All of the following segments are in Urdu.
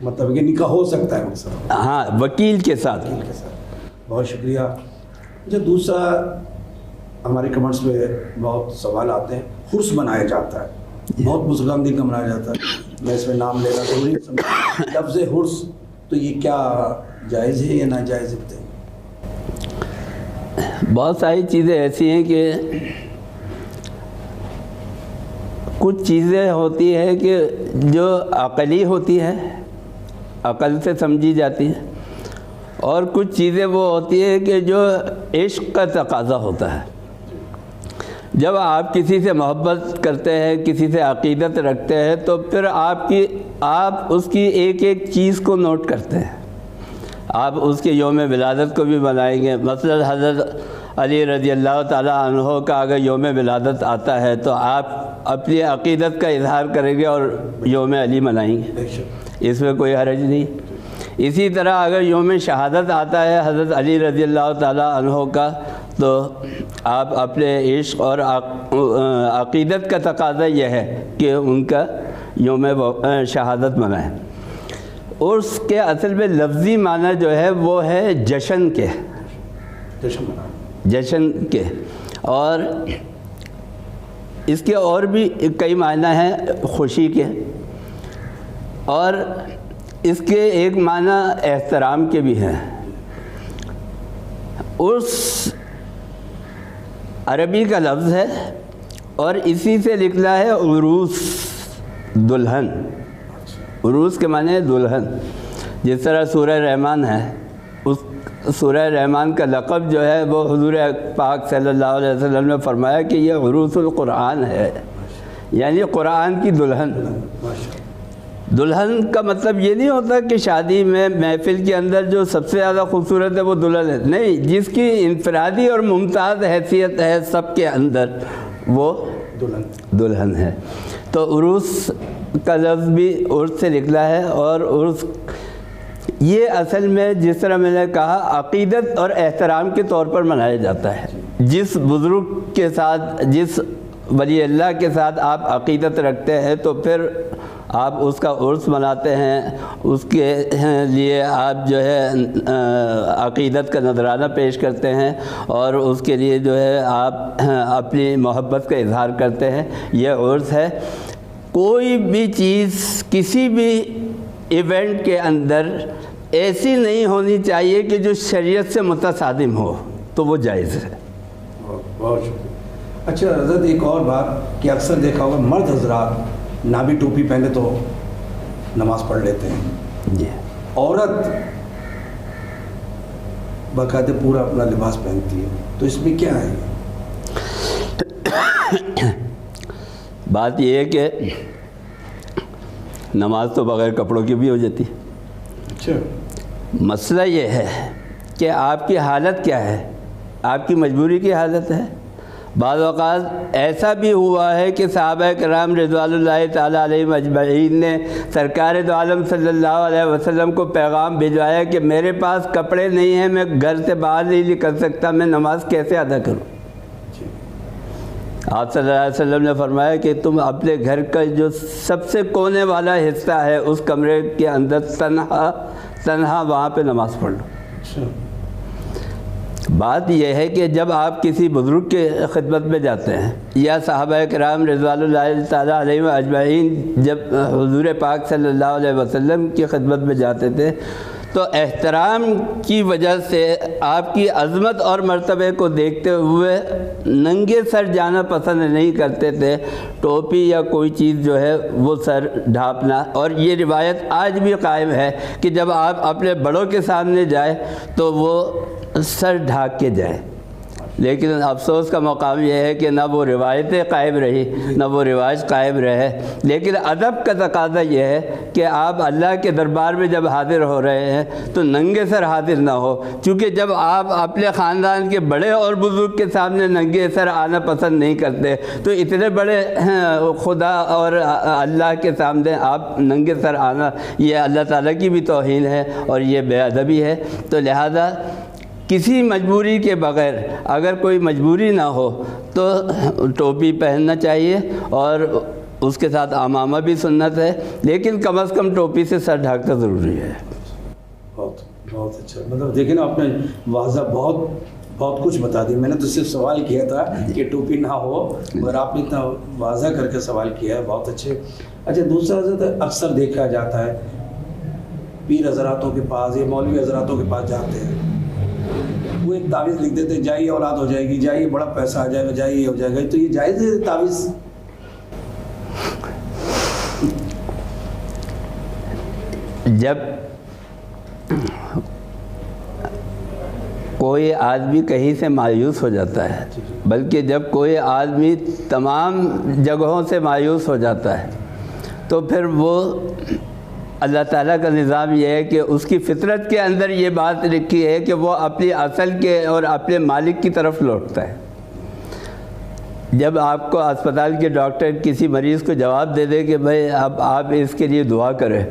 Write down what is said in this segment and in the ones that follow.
مطلب کہ نکاح ہو سکتا ہے مقصد؟ ہاں، وکیل کے ساتھ۔ وکیل کے ساتھ۔ بہت شکریہ۔ جو دوسرا ہمارے کمنٹس پہ بہت سوال آتے ہیں، حرس منایا جاتا ہے، بہت مسلمان دن کا منایا جاتا ہے، میں اس میں نام لینا ضروری سمجھتا لفظ حرس، تو یہ کیا جائز ہے یا ناجائز ہے؟ بہت ساری چیزیں ایسی ہیں کہ کچھ چیزیں ہوتی ہیں کہ جو عقلی ہوتی ہے، عقل سے سمجھی جاتی ہیں، اور کچھ چیزیں وہ ہوتی ہیں کہ جو عشق کا تقاضا ہوتا ہے۔ جب آپ کسی سے محبت کرتے ہیں، کسی سے عقیدت رکھتے ہیں، تو پھر آپ اس کی ایک ایک چیز کو نوٹ کرتے ہیں۔ آپ اس کے یوم ولادت کو بھی منائیں گے۔ مثلا حضرت علی رضی اللہ تعالیٰ عنہ کا اگر یوم ولادت آتا ہے تو آپ اپنی عقیدت کا اظہار کریں گے اور یوم علی منائیں گے، اس میں کوئی حرج نہیں۔ اسی طرح اگر یوم شہادت آتا ہے حضرت علی رضی اللہ تعالیٰ عنہ کا، تو آپ اپنے عشق اور عقیدت کا تقاضا یہ ہے کہ ان کا یوم شہادت منائیں۔ اور اس کے اصل میں لفظی معنی جو ہے وہ ہے جشن کے، جشن کے، اور اس کے اور بھی کئی معنی ہیں خوشی کے، اور اس کے ایک معنی احترام کے بھی ہیں۔ عرس عربی کا لفظ ہے اور اسی سے نکلا ہے عروس، دلہن۔ عروس کے معنی ہے دلہن۔ جس طرح سورہ رحمان ہے، اس سورہ رحمان کا لقب جو ہے وہ حضور پاک صلی اللہ علیہ وسلم نے فرمایا کہ یہ عروس القرآن ہے، یعنی قرآن کی دلہن۔ دلہن کا مطلب یہ نہیں ہوتا کہ شادی میں محفل کے اندر جو سب سے زیادہ خوبصورت ہے وہ دلہن ہے، نہیں، جس کی انفرادی اور ممتاز حیثیت ہے سب کے اندر، وہ دلہن ہے۔ تو عروس کا لفظ بھی عرس سے نکلا ہے، اور عرس یہ اصل میں جس طرح میں نے کہا عقیدت اور احترام کے طور پر منایا جاتا ہے۔ جس بزرگ کے ساتھ، جس ولی اللہ کے ساتھ آپ عقیدت رکھتے ہیں تو پھر آپ اس کا عرس مناتے ہیں، اس کے لیے آپ جو ہے عقیدت کا نذرانہ پیش کرتے ہیں، اور اس کے لیے جو ہے آپ اپنی محبت کا اظہار کرتے ہیں، یہ عرس ہے۔ کوئی بھی چیز کسی بھی ایونٹ کے اندر ایسی نہیں ہونی چاہیے کہ جو شریعت سے متصادم ہو، تو وہ جائز ہے۔ بہت شکریہ۔ اچھا حضرت، ایک اور بات کہ اکثر دیکھا ہوگا مرد حضرات نابی ٹوپی پہنے تو نماز پڑھ لیتے ہیں، جی، عورت باقاعدہ پورا اپنا لباس پہنتی ہے، تو اس میں کیا ہے؟ بات یہ ہے کہ نماز تو بغیر کپڑوں کی بھی ہو جاتی ہے۔ اچھا، مسئلہ یہ ہے کہ آپ کی حالت کیا ہے، آپ کی مجبوری کی حالت ہے۔ بعض اوقات ایسا بھی ہوا ہے کہ صحابہ کرام رضوان اللہ تعالیٰ علیہم اجمعین نے سرکار دو عالم صلی اللہ علیہ وسلم کو پیغام بھجوایا کہ میرے پاس کپڑے نہیں ہیں، میں گھر سے باہر نہیں نکل سکتا، میں نماز کیسے ادا کروں؟ آپ صلی اللہ علیہ وسلم نے فرمایا کہ تم اپنے گھر کا جو سب سے کونے والا حصہ ہے اس کمرے کے اندر تنہا وہاں پہ نماز پڑھ لو۔ بات یہ ہے کہ جب آپ کسی بزرگ کے خدمت میں جاتے ہیں، یا صحابہ کرام رضوان اللہ تعالیٰ علیہم اجمعین جب حضور پاک صلی اللہ علیہ وسلم کی خدمت میں جاتے تھے، تو احترام کی وجہ سے آپ کی عظمت اور مرتبے کو دیکھتے ہوئے ننگے سر جانا پسند نہیں کرتے تھے، ٹوپی یا کوئی چیز جو ہے وہ سر ڈھانپنا۔ اور یہ روایت آج بھی قائم ہے کہ جب آپ اپنے بڑوں کے سامنے جائیں تو وہ سر ڈھانپ کے جائیں۔ لیکن افسوس کا مقام یہ ہے کہ نہ وہ روایتیں قائم رہی، نہ وہ رواج قائم رہے۔ لیکن ادب کا تقاضا یہ ہے کہ آپ اللہ کے دربار میں جب حاضر ہو رہے ہیں تو ننگے سر حاضر نہ ہو، چونکہ جب آپ اپنے خاندان کے بڑے اور بزرگ کے سامنے ننگے سر آنا پسند نہیں کرتے، تو اتنے بڑے خدا اور اللہ کے سامنے آپ ننگے سر آنا، یہ اللہ تعالیٰ کی بھی توہین ہے اور یہ بے ادبی ہے۔ تو لہذا کسی مجبوری کے بغیر، اگر کوئی مجبوری نہ ہو تو ٹوپی پہننا چاہیے، اور اس کے ساتھ عمامہ بھی سنت ہے، لیکن کم از کم ٹوپی سے سر ڈھانکنا ضروری ہے۔ بہت اچھا، مطلب دیکھیں نا آپ نے واضح بہت کچھ بتا دیا۔ میں نے تو صرف سوال کیا تھا کہ ٹوپی نہ ہو، مگر آپ نے اتنا واضح کر کے سوال کیا ہے، بہت اچھے۔ اچھا دوسرا حضرت اکثر دیکھا جاتا ہے پیر حضراتوں کے پاس یا مولوی حضراتوں کے پاس جاتے ہیں، وہ ایک تعویذ لکھ دیتے ہیں، جائیے اولاد ہو جائے گی، جائیے بڑا پیسہ آ جائے گا، جائیے ہو جائے گا، تو یہ جائز ہے تعویذ؟ جب کوئی آدمی کہیں سے مایوس ہو جاتا ہے، بلکہ جب کوئی آدمی تمام جگہوں سے مایوس ہو جاتا ہے، تو پھر وہ اللہ تعالیٰ کا نظام یہ ہے کہ اس کی فطرت کے اندر یہ بات لکھی ہے کہ وہ اپنی اصل کے اور اپنے مالک کی طرف لوٹتا ہے۔ جب آپ کو اسپتال کے ڈاکٹر کسی مریض کو جواب دے دے کہ بھائی اب آپ اس کے لیے دعا کریں،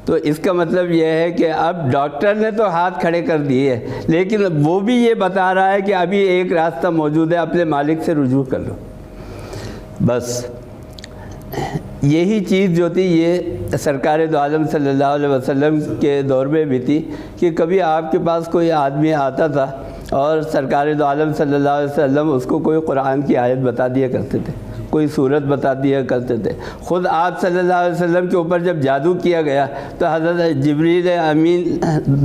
تو اس کا مطلب یہ ہے کہ اب ڈاکٹر نے تو ہاتھ کھڑے کر دیے، لیکن وہ بھی یہ بتا رہا ہے کہ ابھی ایک راستہ موجود ہے، اپنے مالک سے رجوع کر لو۔ بس یہی چیز جو تھی یہ سرکار دو عالم صلی اللہ علیہ وسلم کے دور میں بھی تھی کہ کبھی آپ کے پاس کوئی آدمی آتا تھا اور سرکار دو عالم صلی اللہ علیہ وسلم اس کو کوئی قرآن کی آیت بتا دیا کرتے تھے، کوئی صورت بتا دیا کرتے تھے۔ خود آپ صلی اللہ علیہ وسلم کے اوپر جب جادو کیا گیا تو حضرت جبریل امین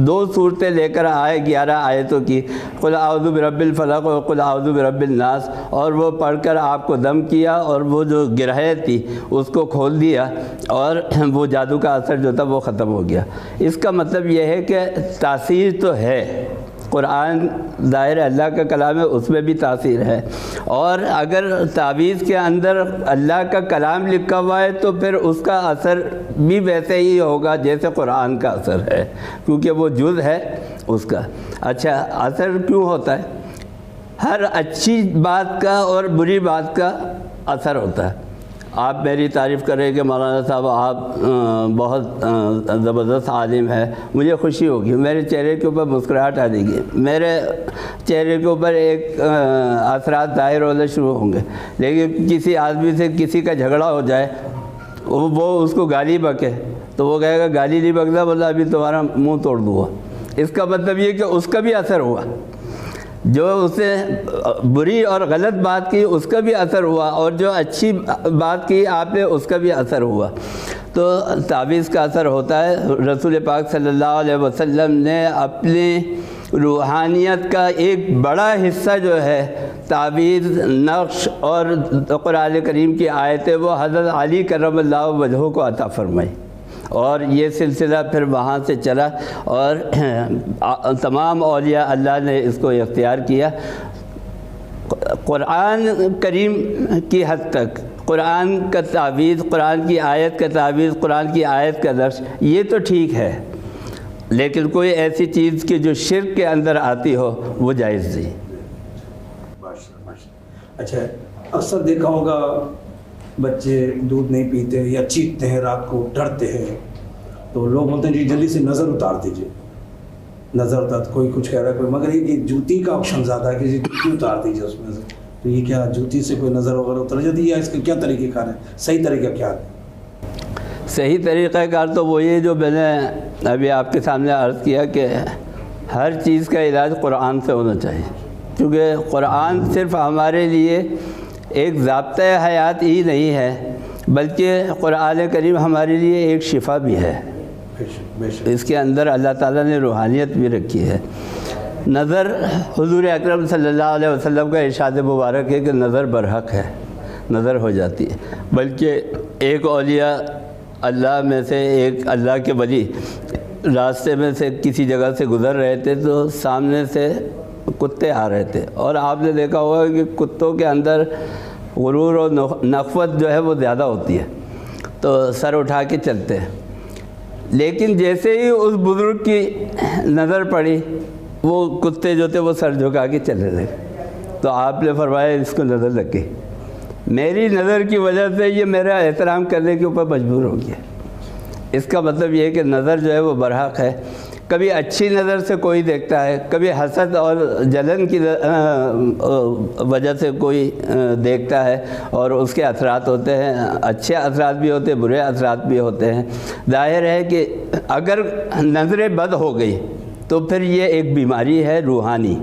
2 صورتیں لے کر آئے 11 آیتوں کی، قل اعوذ برب الفلق اور قل اعوذ برب الناس، اور وہ پڑھ کر آپ کو دم کیا اور وہ جو گرہیں تھی اس کو کھول دیا اور وہ جادو کا اثر جو تھا وہ ختم ہو گیا۔ اس کا مطلب یہ ہے کہ تاثیر تو ہے، قرآن ظاہر اللہ کا کلام ہے، اس میں بھی تاثیر ہے، اور اگر تعویذ کے اندر اللہ کا کلام لکھا ہوا ہے تو پھر اس کا اثر بھی ویسے ہی ہوگا جیسے قرآن کا اثر ہے، کیونکہ وہ جز ہے اس کا۔ اچھا اثر کیوں ہوتا ہے؟ ہر اچھی بات کا اور بری بات کا اثر ہوتا ہے۔ آپ میری تعریف کریں کہ مولانا صاحب آپ بہت زبردست عالم ہے، مجھے خوشی ہوگی، میرے چہرے کے اوپر مسکراہٹ آ جائے گی، میرے چہرے کے اوپر ایک اثرات ظاہر ہونے شروع ہوں گے۔ لیکن کسی آدمی سے کسی کا جھگڑا ہو جائے، وہ اس کو گالی بکے تو وہ کہے گا گالی نہیں بکتا، بولتا ابھی تمہارا منہ توڑ دوں گا۔ اس کا مطلب یہ کہ اس کا بھی اثر ہوا، جو اس نے بری اور غلط بات کی اس کا بھی اثر ہوا، اور جو اچھی بات کی آپ نے اس کا بھی اثر ہوا۔ تو تعویذ کا اثر ہوتا ہے۔ رسول پاک صلی اللہ علیہ وسلم نے اپنی روحانیت کا ایک بڑا حصہ جو ہے تعویذ، نقش اور قرآن کریم کی آیتیں وہ حضرت علی کرم اللہ وجہہ کو عطا فرمائی، اور یہ سلسلہ پھر وہاں سے چلا اور تمام اولیاء اللہ نے اس کو اختیار کیا۔ قرآن کریم کی حد تک قرآن کا تعویذ، قرآن کی آیت کا تعویذ، قرآن کی آیت کا درس یہ تو ٹھیک ہے، لیکن کوئی ایسی چیز کہ جو شرک کے اندر آتی ہو وہ جائز نہیں۔ اچھا اکثر دیکھا ہوگا بچے دودھ نہیں پیتے یا چیختے ہیں، رات کو ڈرتے ہیں، تو لوگ بولتے ہیں جی جلدی سے نظر اتار دیجیے، نظر اتار، کوئی کچھ کہہ رہا ہے کوئی، مگر یہ کہ جوتی کا آپشن زیادہ ہے کہ جی جوتی اتار دیجیے اس میں سے، تو یہ کیا جوتی سے کوئی نظر وغیرہ اتر جاتی ہے یا اس کا کیا طریقہ کار ہے؟ صحیح طریقہ کیا ہے؟ صحیح طریقہ کار تو وہ یہ جو میں نے ابھی آپ کے سامنے عرض کیا کہ ہر چیز کا علاج قرآن سے ہونا چاہیے، کیونکہ قرآن صرف ہمارے لیے ایک ضابطۂ حیات ہی نہیں ہے، بلکہ قرآن کریم ہمارے لیے ایک شفا بھی ہے۔ اس کے اندر اللہ تعالیٰ نے روحانیت بھی رکھی ہے۔ نظر حضور اکرم صلی اللہ علیہ وسلم کا ارشاد مبارک ہے کہ نظر برحق ہے، نظر ہو جاتی ہے۔ بلکہ ایک اولیاء اللہ میں سے ایک اللہ کے ولی راستے میں سے کسی جگہ سے گزر رہے تھے تو سامنے سے کتے آ رہے تھے، اور آپ نے دیکھا ہوگا کہ کتوں کے اندر غرور اور نخوت جو ہے وہ زیادہ ہوتی ہے، تو سر اٹھا کے چلتے ہیں۔ لیکن جیسے ہی اس بزرگ کی نظر پڑی وہ کتے جو تھے وہ سر جھکا کے چلنے لگے، تو آپ نے فرمایا اس کو نظر لگ گئی، میری نظر کی وجہ سے یہ میرا احترام کرنے کے اوپر مجبور ہو گیا۔ اس کا مطلب یہ ہے کہ نظر جو ہے وہ برحق ہے۔ کبھی اچھی نظر سے کوئی دیکھتا ہے، کبھی حسد اور جلن کی وجہ سے کوئی دیکھتا ہے، اور اس کے اثرات ہوتے ہیں، اچھے اثرات بھی ہوتے ہیں، برے اثرات بھی ہوتے ہیں۔ ظاہر ہے کہ اگر نظر بد ہو گئی تو پھر یہ ایک بیماری ہے روحانی،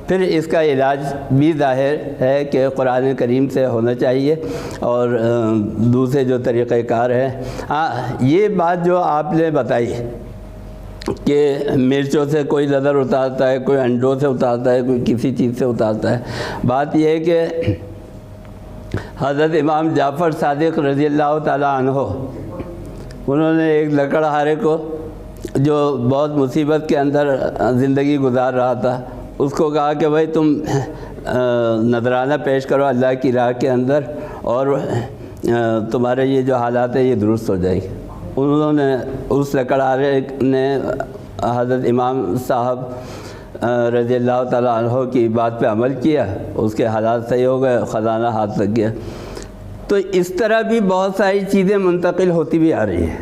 پھر اس کا علاج بھی ظاہر ہے کہ قرآن کریم سے ہونا چاہیے اور دوسرے جو طریقہ کار ہیں۔ ہاں، یہ بات جو آپ نے بتائی کہ مرچوں سے کوئی نظر اتارتا ہے، کوئی انڈوں سے اتارتا ہے، کوئی کسی چیز سے اتارتا ہے، بات یہ ہے کہ حضرت امام جعفر صادق رضی اللہ تعالیٰ عنہ، انہوں نے ایک لکڑہارے کو جو بہت مصیبت کے اندر زندگی گزار رہا تھا، اس کو کہا کہ بھائی تم نذرانہ پیش کرو اللہ کی راہ کے اندر اور تمہارے یہ جو حالات ہیں یہ درست ہو جائے گی۔ انہوں نے اس لکڑہارے نے حضرت امام صاحب رضی اللہ تعالیٰ عنہ کی بات پہ عمل کیا، اس کے حالات صحیح ہو گئے، خزانہ ہاتھ لگ گیا۔ تو اس طرح بھی بہت ساری چیزیں منتقل ہوتی بھی آ رہی ہیں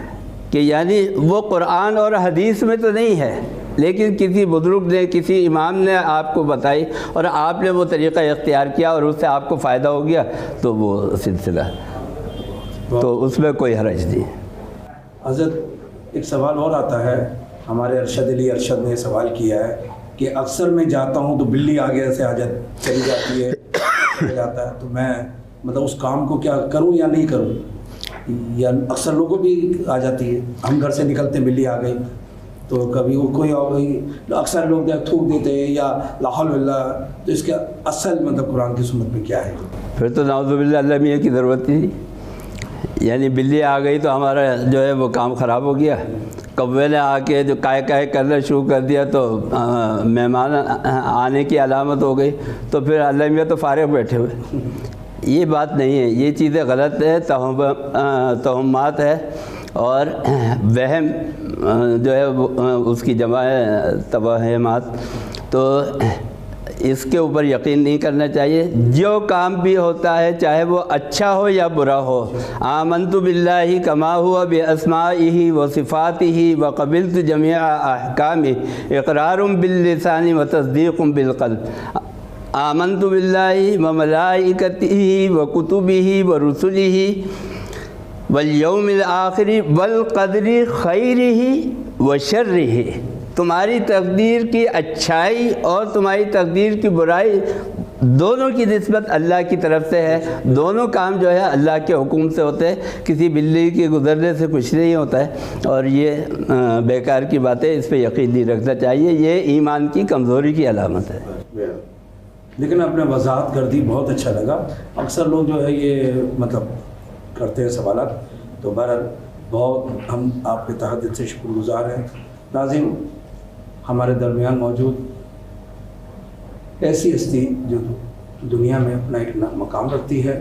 کہ یعنی وہ قرآن اور حدیث میں تو نہیں ہے، لیکن کسی بزرگ نے، کسی امام نے آپ کو بتائی اور آپ نے وہ طریقہ اختیار کیا اور اس سے آپ کو فائدہ ہو گیا، تو وہ سلسلہ، تو اس میں کوئی حرج نہیں۔ حضرت ایک سوال اور آتا ہے، ہمارے ارشد علی ارشد نے سوال کیا ہے کہ اکثر میں جاتا ہوں تو بلی آگے سے چلی جاتی ہے جاتا ہے، تو میں مطلب اس کام کو کیا کروں یا نہیں کروں؟ یا اکثر لوگوں بھی آ جاتی ہے، ہم گھر سے نکلتے بلی آ گئی، تو کبھی وہ کوئی آ گئی، اکثر لوگ تھوک دیتے ہیں یا لا حول ولا قوة، تو اس کا اصل مطلب قرآن کی سنت میں کیا ہے؟ پھر تو نعوذ باللہ اللہ میاں کی ضرورت نہیں، یعنی بلی آ گئی تو ہمارا جو ہے وہ کام خراب ہو گیا، کوے نے آ کے جو کائے کرنا شروع کر دیا تو مہمان آنے کی علامت ہو گئی، تو پھر اللہ میاں تو فارغ بیٹھے ہوئے۔ یہ بات نہیں ہے، یہ چیزیں غلط ہے، توہمات ہے، اور وہم جو ہے اس کی جمع ہے توہمات، تو اس کے اوپر یقین نہیں کرنا چاہیے۔ جو کام بھی ہوتا ہے چاہے وہ اچھا ہو یا برا ہو، آمنت باللہ کما ہوا باسمائہ و صفاتہ و قبلت جمیع احکامہ اقرار باللسان و تصدیق بالقلب، آمنت باللہ و ملائکتہ و کتبہ و رسلہ والیوم الآخر والقدر خیرہ و شرہ۔ تمہاری تقدیر کی اچھائی اور تمہاری تقدیر کی برائی دونوں کی نسبت اللہ کی طرف سے ہے، دونوں کام جو ہے اللہ کے حکم سے ہوتے ہیں، کسی بلی کے گزرنے سے کچھ نہیں ہوتا ہے، اور یہ بیکار کی باتیں، اس پہ یقین نہیں رکھنا چاہیے، یہ ایمان کی کمزوری کی علامت ہے۔ لیکن آپ نے وضاحت کر دی، بہت اچھا لگا۔ اکثر لوگ جو ہے یہ مطلب کرتے ہیں سوالات، تو بہرحال بہت ہم آپ کے تحت دل سے شکر گزار ہیں۔ ناظرین، ہمارے درمیان موجود ایسی ہستی جو دنیا میں اپنا ایک مقام رکھتی ہے،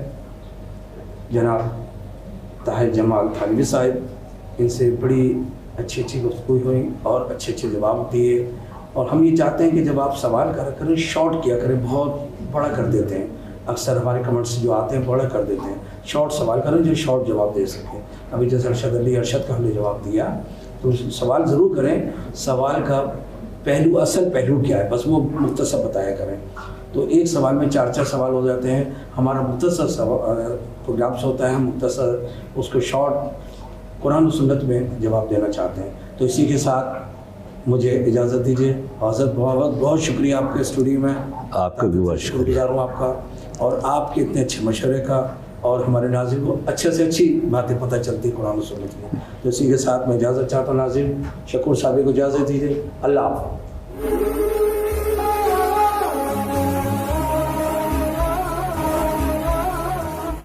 جناب طاہر جمال تھانوی صاحب، ان سے بڑی اچھی گفتگو ہوئی اور اچھے جواب دیے، اور ہم یہ چاہتے ہیں کہ جب آپ سوال کریں شارٹ کیا کریں، بہت بڑا کر دیتے ہیں، اکثر ہمارے کمنٹس جو آتے ہیں بڑا کر دیتے ہیں، شارٹ سوال کریں جو شارٹ جواب دے سکیں۔ ابھی جیسے ارشد علی ارشد کا ہم نے جواب دیا، تو سوال ضرور کریں، سوال کا پہلو، اصل پہلو کیا ہے، بس وہ مختصر بتایا کریں۔ تو ایک سوال میں 4 سوال ہو جاتے ہیں، ہمارا مختصر پروگرامس ہوتا ہے، ہم مختصر اس کو شارٹ قرآن و سنت میں جواب دینا چاہتے ہیں۔ تو اسی کے ساتھ مجھے اجازت دیجیے۔ حضرت بہت شکریہ آپ کے اسٹوڈیو میں، آپ کا بھی بہت شکر گزار ہوں آپ کا، اور آپ کے اتنے اچھے مشورے کا، اور ہمارے ناظرین کو اچھے سے اچھی باتیں پتہ چلتی قرآن و سنت میں۔ تو اسی کے ساتھ میں اجازت چاہتا ہوں ناظرین، شکور صاحب کو اجازت دیجیے، اللہ حافظ۔